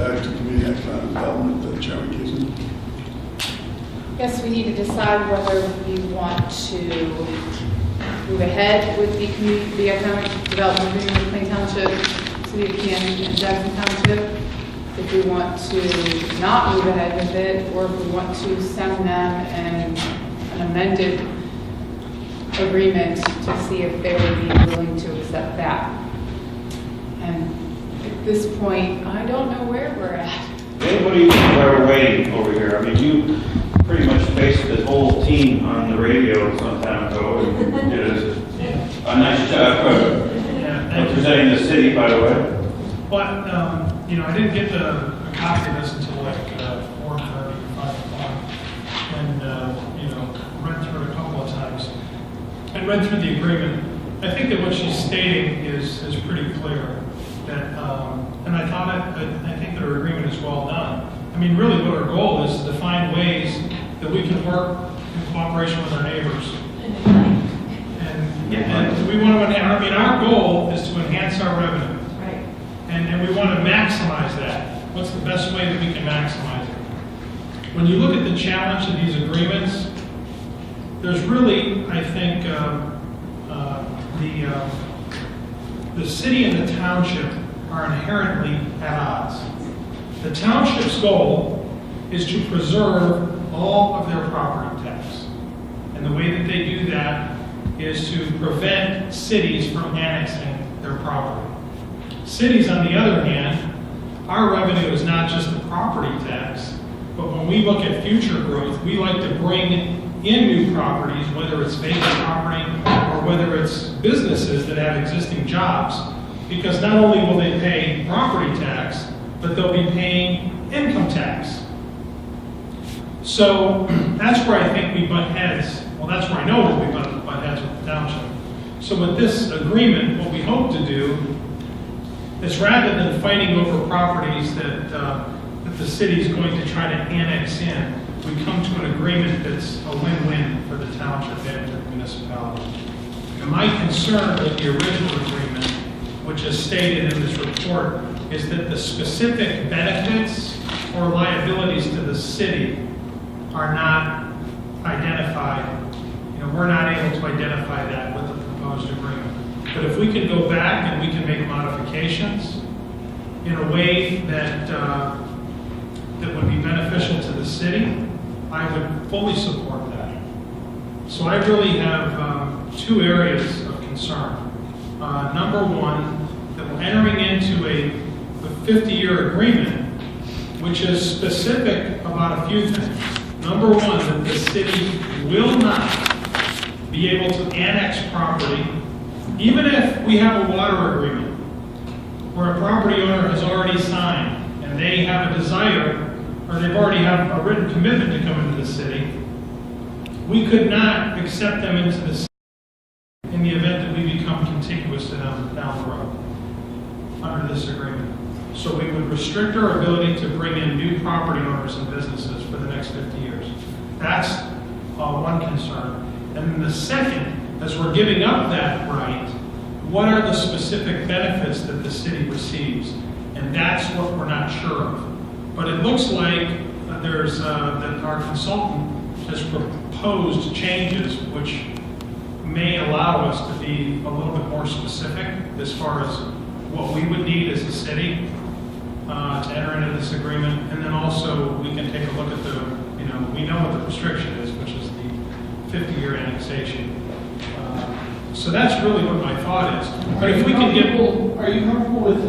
back to community economic development that Chairman gives him. Yes, we need to decide whether we want to move ahead with the economic development agreement with Plain Township, City of Canton, and Jackson Township. If we want to not move ahead with it, or if we want to send them an amended agreement to see if they would be willing to accept that. And at this point, I don't know where we're at. Anybody where we're waiting over here? I mean, you pretty much faced the whole team on the radio some time ago and did a nice job representing the city, by the way. But, I didn't get a copy of this until like 4:30, 5 o'clock, and, read through it a couple of times. And read through the agreement. I think that what she's stating is pretty clear. That, and I think that her agreement is well done. I mean, really what our goal is to find ways that we can work in cooperation with our neighbors. And we want to, our goal is to enhance our revenue. Right. And we want to maximize that. What's the best way that we can maximize it? When you look at the challenge of these agreements, there's really, I think, the city and the township are inherently at odds. The township's goal is to preserve all of their property tax. And the way that they do that is to prevent cities from annexing their property. Cities, on the other hand, our revenue is not just the property tax, but when we look at future growth, we like to bring in new properties, whether it's vacant property or whether it's businesses that have existing jobs, because not only will they pay property tax, but they'll be paying income tax. So that's where I think we butt heads. Well, that's where I know that we butt heads with the township. So with this agreement, what we hope to do is, rather than fighting over properties that the city is going to try to annex in, we come to an agreement that's a win-win for the township and the municipality. And my concern with the original agreement, which is stated in this report, is that the specific benefits or liabilities to the city are not identified. We're not able to identify that with the proposed agreement. But if we can go back and we can make modifications in a way that that would be beneficial to the city, I would fully support that. So I really have two areas of concern. Number one, that we're entering into a 50-year agreement, which is specific about a few things. Number one, that the city will not be able to annex property, even if we have a water agreement, where a property owner has already signed, and they have a desire, or they've already have a written commitment to come into the city. We could not accept them into the city in the event that we become contiguous to them down the road under this agreement. So we would restrict our ability to bring in new property owners and businesses for the next 50 years. That's one concern. And then the second, as we're giving up that right, what are the specific benefits that the city receives? And that's what we're not sure of. But it looks like that our consultant has proposed changes which may allow us to be a little bit more specific as far as what we would need as a city to enter into this agreement. And then also we can take a look at we know what the restriction is, which is the 50-year annexation. So that's really what my thought is. But if we can get... Are you comfortable with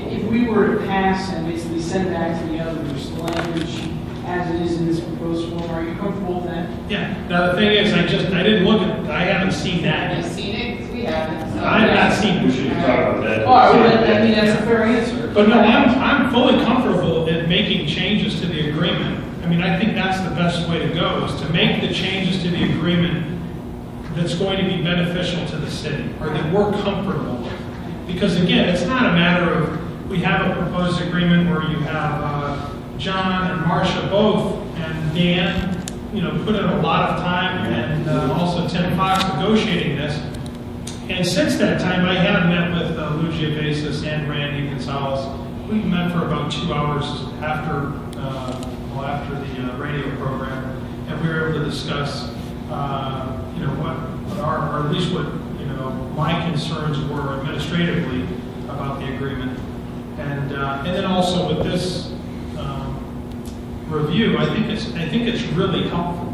if we were to pass and basically send back to the others the language as it is in this proposed form, are you comfortable with that? Yeah. Now the thing is, I didn't look at it. I haven't seen that Have you yet. seen it? 'Cause we haven't. So I have not seen We should talk about that. Oh, I mean, that's a fair answer. But no, I'm fully comfortable in making changes to the agreement. I mean, I think that's the best way to go, is to make the changes to the agreement that's going to be beneficial to the city, or that we're comfortable with. Because again, it's not a matter of, we have a proposed agreement where you have John and Marcia both, and Dan, put in a lot of time, and also Tim Fox negotiating this. And since that time, I have met with Lucia Basis and Randy Gonzalez. We met for about 2 hours after the radio program, and we were able to discuss, what our, or at least what, my concerns were administratively about the agreement. And then also with this review, I think it's really helpful.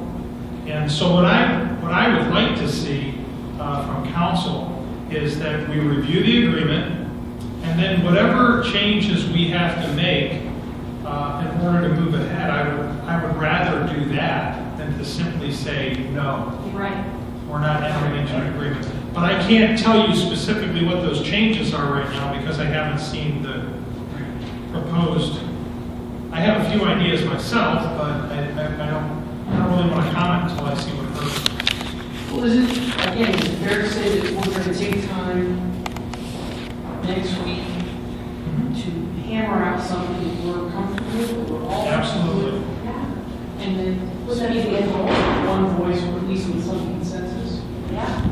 And so what I would like to see from council is that we review the agreement, and then whatever changes we have to make in order to move ahead, I would rather do that than to simply say no. Right. We're not entering into an agreement. But I can't tell you specifically what those changes are right now because I haven't seen the proposed. I have a few ideas myself, but I don't really want to comment until I see what hers. Well, is it fair to say that we're going to take time next week to hammer out something that we're comfortable with, that we're all Absolutely. Yeah. and then Was that speak the with end? one voice, or at least with some consensus? Yeah.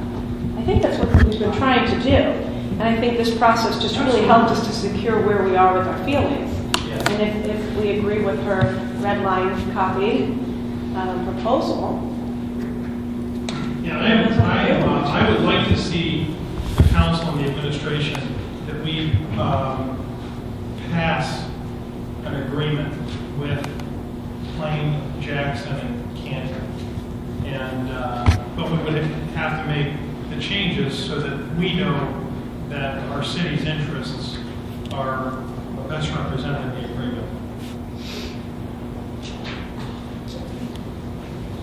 I think that's what we've been trying to do. And I think this process just really helped us to secure where we are with our feelings. Yeah. And if we agree with her red line copy proposal, Yeah, I would like to see the council and the administration that we pass an agreement with Plain, Jackson, and Canton. And, but we would have to make the changes so that we know that our city's interests are best represented in the agreement.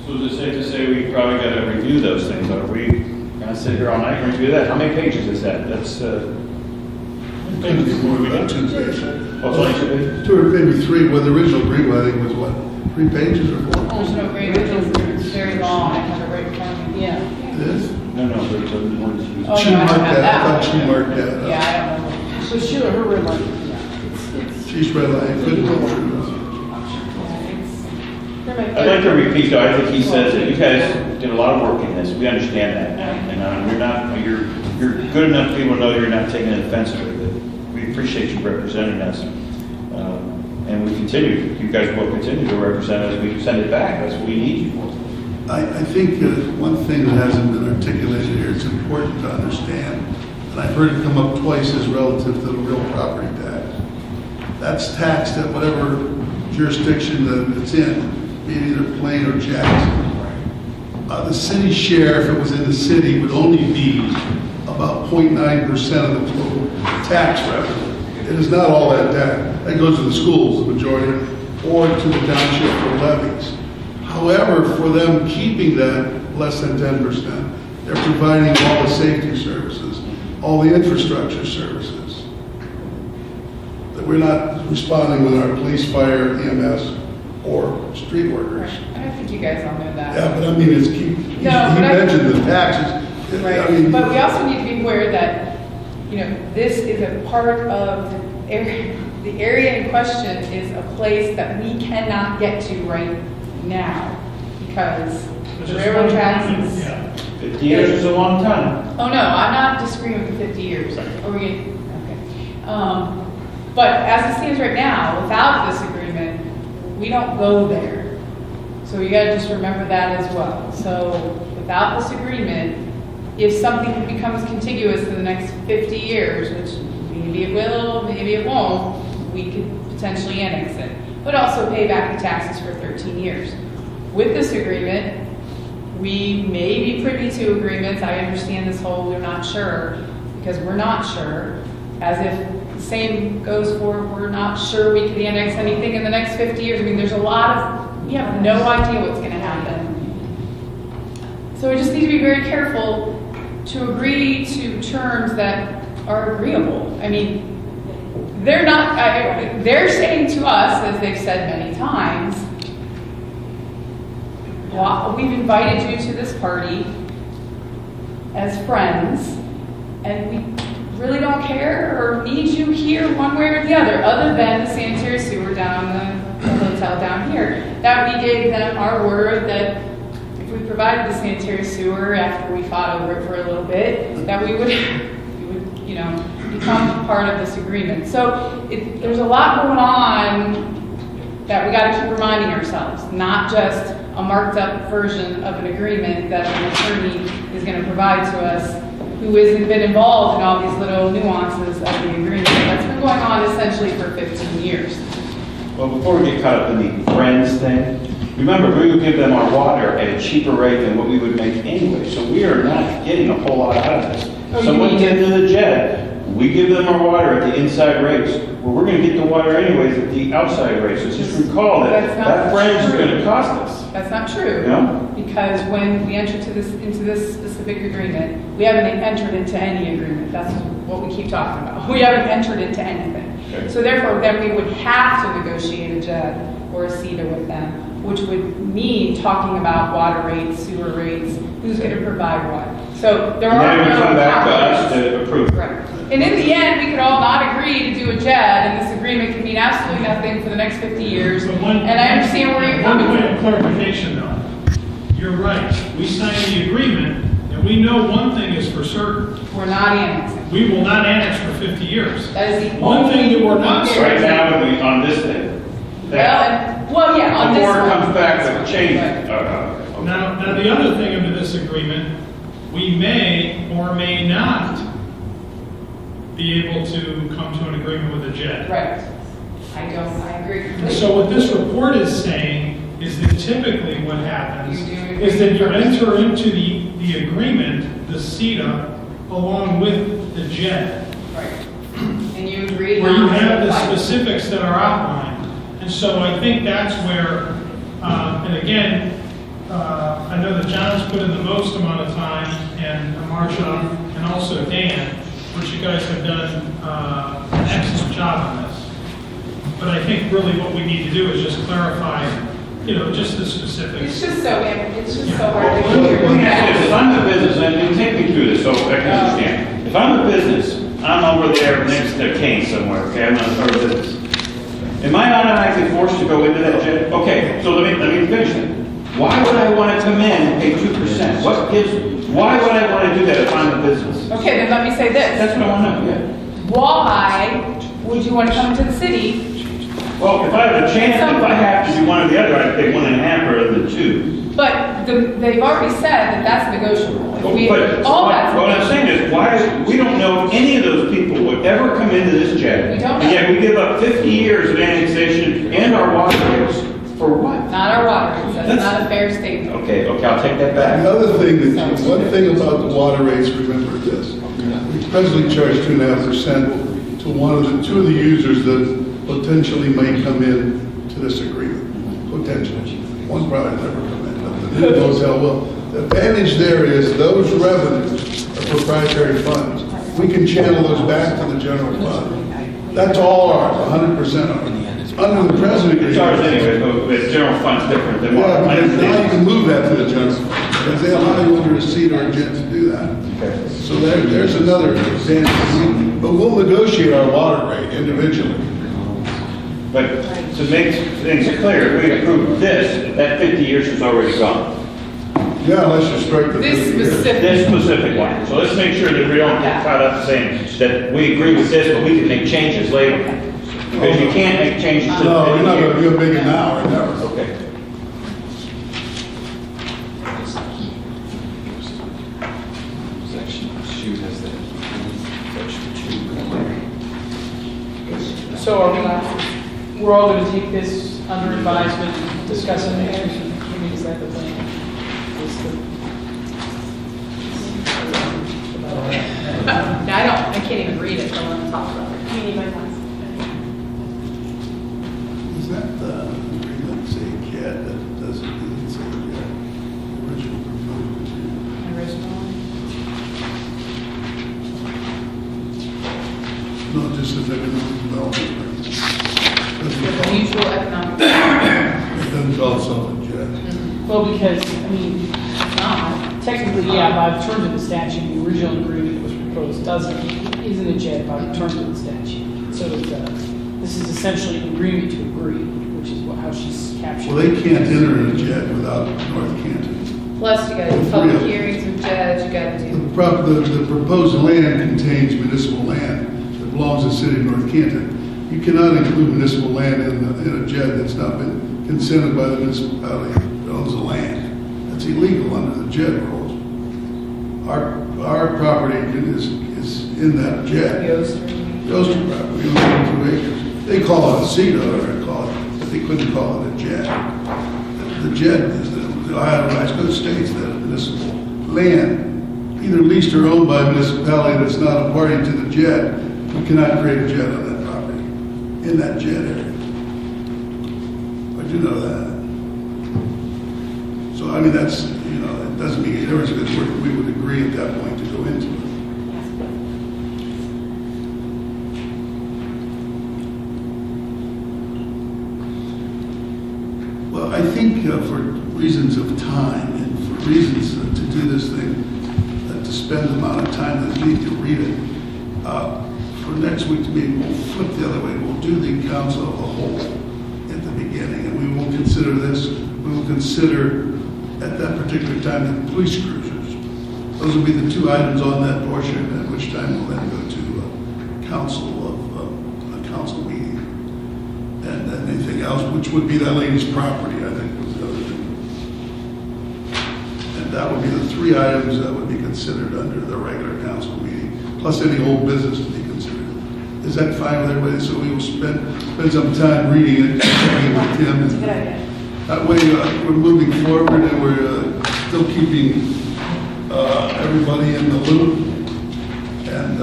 So is it safe to say we probably got to review those things? Are we going to sit here all night and review that? How many pages is that? That's, Could be more than 2 pages. oh, it's only 2 pages? 2 or maybe 3, well, the original agreement, I think, was what, 3 pages or 4? There's no agreement, it's very long, I have it right in front of me. Yeah. It is? No, there's a one to use. Oh, She no, I marked don't have that, I that thought one. she marked that up. Yeah, I don't know. So sure, her red line, yeah. It's She's red line, couldn't go through. I'd like to repeat, though, I think he says that you guys did a lot of work in this. We understand that. And you're good enough people to know you're not taking an offense with it. We appreciate you representing us. And we continue, you guys will continue to represent us. We send it back. That's what we need you for. I think one thing that hasn't been articulated here, it's important to understand, and I've heard it come up twice, is relative to the real property tax. That's taxed at whatever jurisdiction that it's in, be it either Plain or Jackson. The city share, if it was in the city, would only be about 0.9% of the total tax revenue. It is not all that tax. That goes to the schools, the majority, or to the township for levies. However, for them keeping that less than 10%, they're providing all the safety services, all the infrastructure services. That we're not responding with our police, fire, EMS, or street workers. I think you guys all know that. Yeah, but I mean, it's keep, he No, but mentioned the taxes. I Right, mean, but we also need to be aware that, this is a part of the area in question is a place that we cannot get to right now because the railroad tracks is. Yeah. 50 years is a long time. Oh, no, I'm not disagreeing with the 50 years. Are we, okay. But as it stands right now, without this agreement, we don't go there. So you gotta just remember that as well. So without this agreement, if something becomes contiguous in the next 50 years, which maybe it will, maybe it won't, we could potentially annex it, but also pay back the taxes for 13 years. With this agreement, we may be privy to agreements. I understand this whole we're not sure, because we're not sure, as if the same goes for we're not sure we can annex anything in the next 50 years. I mean, there's a lot of, we have no idea what's going to happen. So we just need to be very careful to agree to terms that are agreeable. I mean, they're not, they're saying to us, as they've said many times, well, we've invited you to this party as friends, and we really don't care or need you here one way or the other than the sanitary sewer down the hotel down here. That we gave them our word that if if we provided the sanitary sewer after we fought over it for a little bit, that we would, you know, become part of this agreement. So there's a lot going on that we got to keep reminding ourselves, not just a marked up version of an agreement that an attorney is going to provide to us who hasn't been involved in all these little nuances of the agreement. That's been going on essentially for 15 years. Well, before we get caught up in the friends thing, remember, we would give them our water at a cheaper rate than what we would make anyway, so we are not getting a whole lot out of this. Oh, Someone you mean- gets into the jet, we give them our water at the inside rates, well, we're gonna get the water anyways at the outside rates, so just recall that That's not that friends is true. gonna cost us. That's not true. No? Because when we enter into this specific agreement, we haven't entered into any agreement. That's what we keep talking about. We haven't entered into anything. Okay. So therefore, then we would have to negotiate a JED or a CETA with them, which would mean talking about water rates, sewer rates, who's going to provide what. So there And are then it would no come back to us conflicts. to approve. Right. And in the end, we could all not agree to do a JED, and this agreement could mean absolutely nothing for the next 50 years. But And I understand where you're coming One from. point of clarification though. You're right. We signed the agreement and we know one thing is for certain. We're not annexing. We will not annex for 50 years. That is the One thing that we're not only Right guarantee. now, on this thing. Well, yeah, on this Before one. it comes back with change. Right. Okay. Now the other thing under this agreement, we may or may not be able to come to an agreement with a JED. Right. I agree completely. So what this report is saying is that typically what happens You do is that you agree enter into the agreement, the CETA, along with the JED, Right. And you agree. where you not to have the apply. specifics that are outlined. And so I think that's where, and again, I know that John's put in the most amount of time, and Marsha, and also Dan, which you guys have done an excellent job on this. But I think really what we need to do is just clarify, just the specifics. It's just so hard to hear. If I'm the business, and take me through this so I can understand. If I'm a business, I'm over there next to Kane somewhere, okay, I'm gonna start a business. Am I automatically forced to go into that jet? Okay, so let me finish it. Why would I want to come in and pay 2%? Why would I want to do that if I'm a business? Okay, then let me say this. That's what I want to know, yeah. Why would you want to come to the city? Well, if I have a chance, if I have to do one or the other, I'd pay 1.5 rather than 2. But they've already said that that's negotiable. If we- But all that's what I'm saying is, we don't know if any of those people would ever come into this jet. We don't And yet know. we give up 50 years of annexation and our water rates for what? Not our water rates. That's not a fair statement. Okay, I'll take that back. The other thing, one thing about the water rates, remember this, we presently charge 2.5% to two of the users that potentially may come in to this agreement, potentially. One probably never come in, but the new hotel will. The advantage there is those revenues are proprietary funds. We can channel those back to the general fund. That's all ours, 100% ours. Under the present agreement. It's ours anyway, but the general fund's different than what. Yeah, because now you can move that to the general fund, because they allow you under a seat or a jet to do that. Okay. So there's another advantage. But we'll negotiate our water rate individually. But to make things clear, if we approve this, that 50 years is already gone. Yeah, unless you strike the This 50 years. specific. This specific one. So let's make sure that we don't get caught up saying that we agree with this, but we can make changes later. Because you can't make changes to the No, we're not 50 gonna years. do a big now or never. Okay. So we're all going to take this under advisement, discuss it, and is that the plan? I can't even read it, so I want to talk about it. You need my glasses. Is that the agreement say CAD that doesn't say CAD? Original proposed agreement. No, just as economic development agreement. Doesn't Mutual economic. It doesn't call itself a JED. Well, because, it's not. Technically, yeah, by the terms of the statute, the original agreement that was proposed isn't a JED by the terms of the statute. So this is essentially an agreement to agree, which is how she's captured. Well, they can't enter in a JED without North Canton. Plus, you got to do public hearings with Judge, you got to do, The proposed land contains municipal land that belongs to the city of North Canton. You cannot include municipal land in a JED that's not been consented by the municipality that owns the land. That's illegal under the JED rules. Our property is in that JED. The Oster property, we own 2 acres. They call it a CEDA, but they couldn't call it a JED. The JED is the Ohio Rice Code states that municipal land, either leased or owned by a municipality that's not a party to the JED, you cannot create a JED on that property, in that JED area. But you know that. So, I mean, that's, it doesn't make any difference because we would agree at that point to go into it. Well, I think for reasons of time and for reasons to do this thing, to spend the amount of time that we need to read it, for next week's meeting, we'll flip the other way. We'll do the council of the whole at the beginning, and we will consider this. We will consider at that particular time the police cruisers. Those will be the 2 items on that portion, at which time we'll then go to a council meeting. And then anything else, which would be that lady's property, I think was the other thing. And that would be the 3 items that would be considered under the regular council meeting, plus any old business to be considered. Is that fine with everybody? So we will spend some time reading it, checking with Tim. That's a good idea. That way, we're moving forward and we're still keeping everybody in the loop. And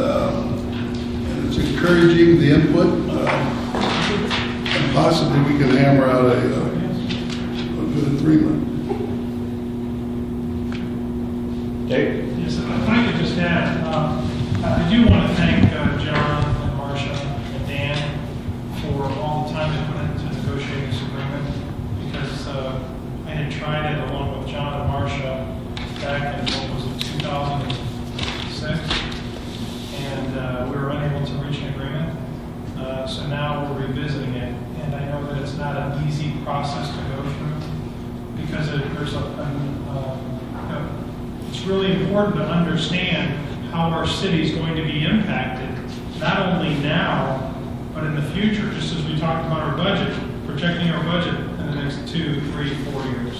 it's encouraging the input. And possibly we can hammer out a good agreement. Jake? Yes, if I could just add, I do want to thank John and Marcia and Dan for all the time they put into negotiating this agreement, because I had tried it along with John and Marcia back in, what was it, 2006, and we were unable to reach an agreement. So now we're revisiting it, and I know that it's not an easy process to go through, because it's really important to understand how our city is going to be impacted, not only now, but in the future, just as we talked about our budget, projecting our budget in the next 2, 3, 4 years.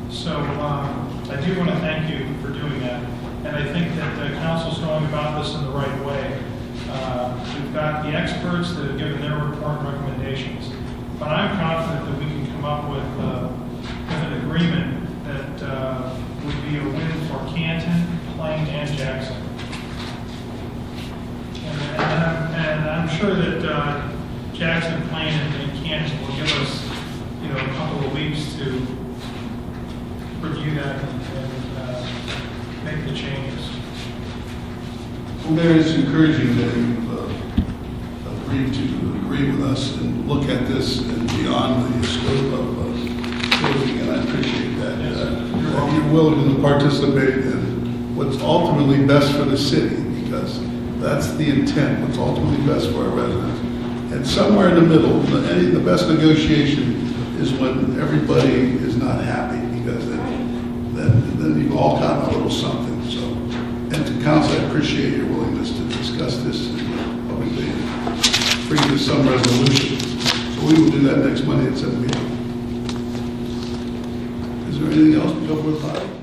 So I do want to thank you for doing that, and I think that the council's going about this in the right way. We've got the experts that have given their report and recommendations, but I'm confident that we can come up with an agreement that would be a win for Canton, Plain, and Jackson. And I'm sure that Jackson, Plain, and Canton will give us, a couple of weeks to review that and make the changes. Well, Mayor, it's encouraging that you've agreed to agree with us and look at this and beyond the scope of closing, and I appreciate that. You're willing to participate in what's ultimately best for the city, because that's the intent, what's ultimately best for our residents. And somewhere in the middle, the best negotiation is when everybody is not happy, because then you've all gotten a little something. So, and to council, I appreciate your willingness to discuss this and hopefully bring to some resolution. So we will do that next Monday at 7 p.m. Is there anything else before 5?